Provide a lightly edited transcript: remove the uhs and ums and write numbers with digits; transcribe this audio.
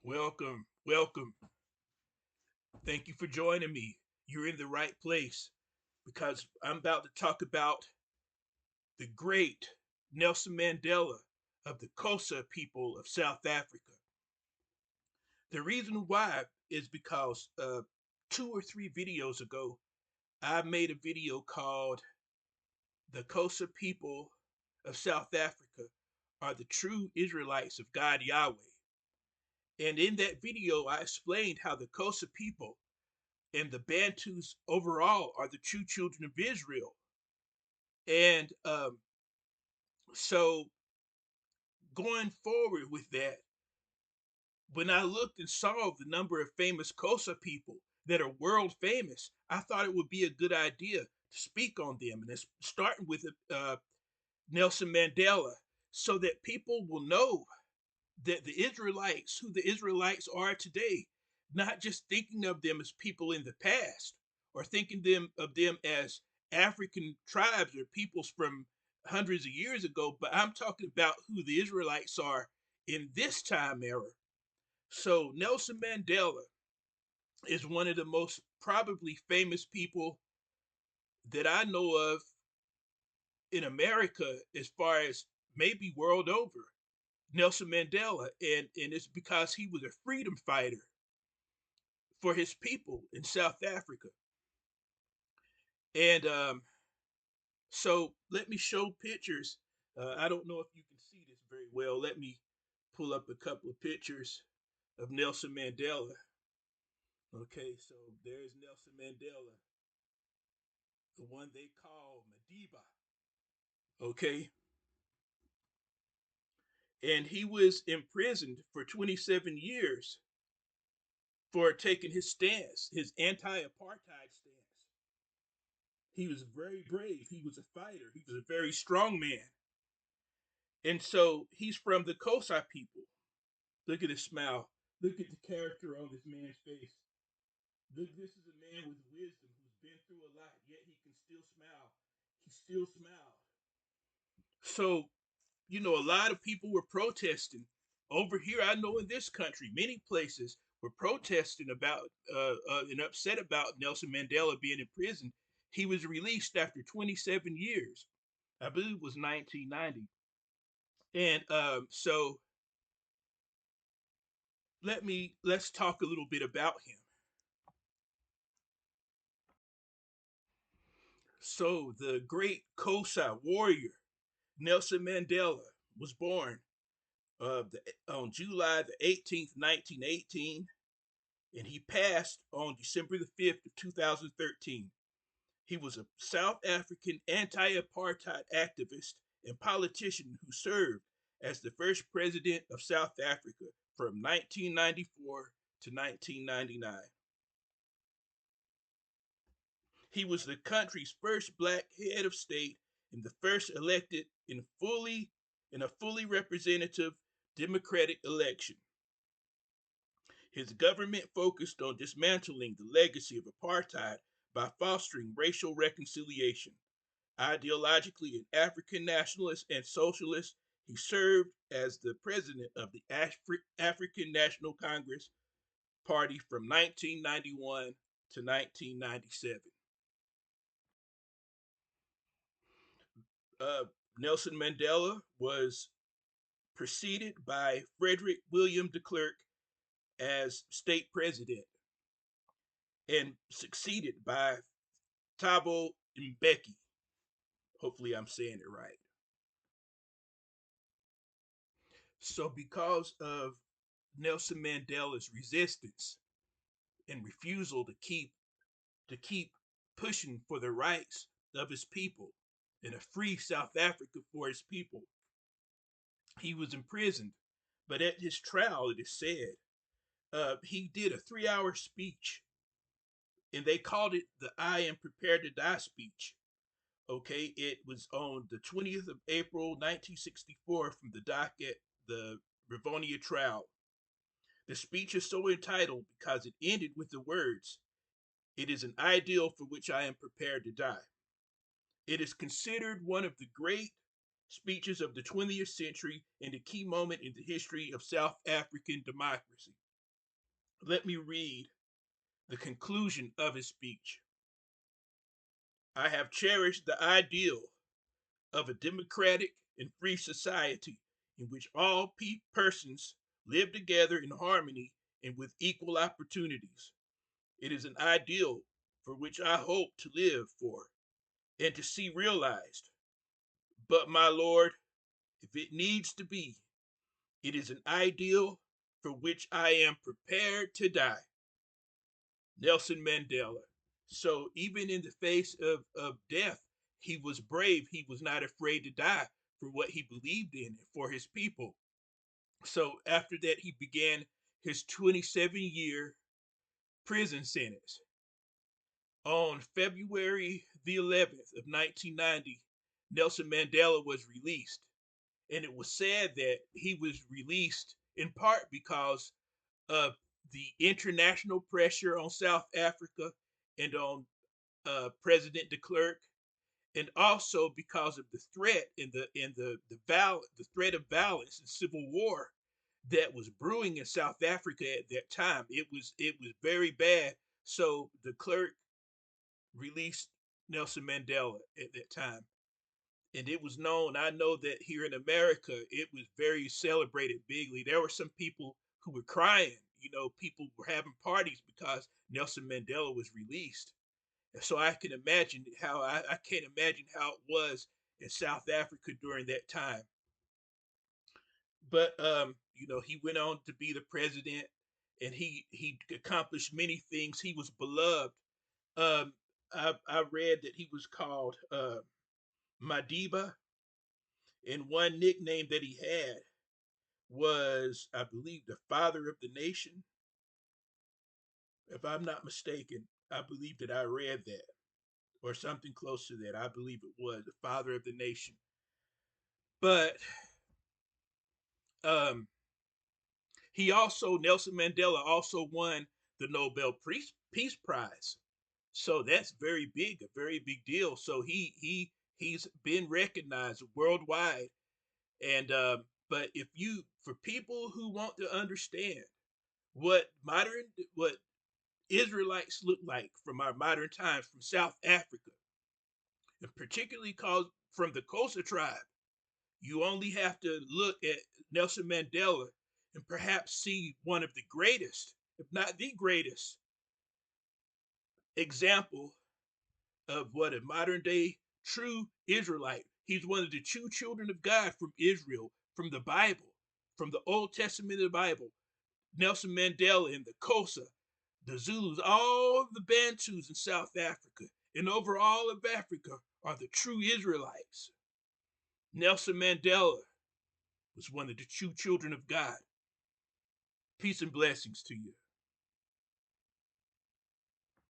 Welcome, welcome. Thank you for joining me. You're in the right place because I'm about to talk about the great Nelson Mandela of the Xhosa people of South Africa. The reason why is because 2 or 3 videos ago, I made a video called The Xhosa People of South Africa Are the True Israelites of God Yahweh. And in that video, I explained how the Xhosa people and the Bantus overall are the true children of Israel. And so going forward with that, when I looked and saw the number of famous Xhosa people that are world famous, I thought it would be a good idea to speak on them. And it's starting with Nelson Mandela, so that people will know that the Israelites, who the Israelites are today, not just thinking of them as people in the past or thinking of them as African tribes or peoples from hundreds of years ago, but I'm talking about who the Israelites are in this time era. So Nelson Mandela is one of the most probably famous people that I know of in America, as far as maybe world over. Nelson Mandela, and it's because he was a freedom fighter for his people in South Africa. And so let me show pictures. I don't know if you can see this very well. Let me pull up a couple of pictures of Nelson Mandela. Okay, so there's Nelson Mandela, the one they call Madiba. Okay, and he was imprisoned for 27 years for taking his stance, his anti-apartheid stance. He was very brave. He was a fighter. He was a very strong man. And so he's from the Xhosa people. Look at his smile. Look at the character on this man's face. Look, this is a man with wisdom who's been through a lot, yet he can still smile. He still smiles. So, a lot of people were protesting. Over here, I know in this country, many places were protesting about and upset about Nelson Mandela being in prison. He was released after 27 years. I believe it was 1990. And so let's talk a little bit about him. So the great Xhosa warrior Nelson Mandela was born on July the 18th, 1918, and he passed on December the 5th of 2013. He was a South African anti-apartheid activist and politician who served as the first president of South Africa from 1994 to 1999. He was the country's first black head of state and the first elected in a fully representative democratic election. His government focused on dismantling the legacy of apartheid by fostering racial reconciliation. Ideologically an African nationalist and socialist, he served as the president of the African National Congress Party from 1991 to 1997. Uh, Nelson Mandela was preceded by Frederick William de Klerk as state president and succeeded by Thabo Mbeki. Hopefully, I'm saying it right. So, because of Nelson Mandela's resistance and refusal to keep pushing for the rights of his people and a free South Africa for his people, he was imprisoned. But at his trial, it is said he did a 3-hour speech, and they called it the "I am prepared to die" speech. Okay, it was on the 20th of April, 1964, from the dock at the Rivonia trial. The speech is so entitled because it ended with the words, "It is an ideal for which I am prepared to die." It is considered one of the great speeches of the 20th century and a key moment in the history of South African democracy. Let me read the conclusion of his speech. I have cherished the ideal of a democratic and free society in which all persons live together in harmony and with equal opportunities. It is an ideal for which I hope to live for and to see realized. But, my Lord, if it needs to be, it is an ideal for which I am prepared to die. Nelson Mandela. So even in the face of death, he was brave. He was not afraid to die for what he believed in and for his people. So after that, he began his 27-year prison sentence. On February the 11th of 1990, Nelson Mandela was released. And it was said that he was released in part because of the international pressure on South Africa and on President de Klerk, and also because of the threat and the threat of violence and civil war that was brewing in South Africa at that time. It was very bad. So de Klerk released Nelson Mandela at that time. And it was known, I know that here in America, it was very celebrated bigly. There were some people who were crying. People were having parties because Nelson Mandela was released. And so I can imagine I can't imagine how it was in South Africa during that time. But he went on to be the president, and he accomplished many things. He was beloved. Um, I read that he was called Madiba, and one nickname that he had was, I believe, the father of the nation. If I'm not mistaken, I believe that I read that or something close to that. I believe it was the father of the nation. But um, Nelson Mandela also won the Nobel Peace Prize. So that's very big, a very big deal. So he's been recognized worldwide. And but for people who want to understand what Israelites look like from our modern times from South Africa, and particularly called from the Xhosa tribe, you only have to look at Nelson Mandela and perhaps see one of the greatest, if not the greatest, example of what a modern day true Israelite. He's one of the true children of God from Israel, from the Bible, from the Old Testament of the Bible. Nelson Mandela and the Xhosa, the Zulus, all the Bantus in South Africa, and over all of Africa are the true Israelites. Nelson Mandela was one of the true children of God. Peace and blessings to you.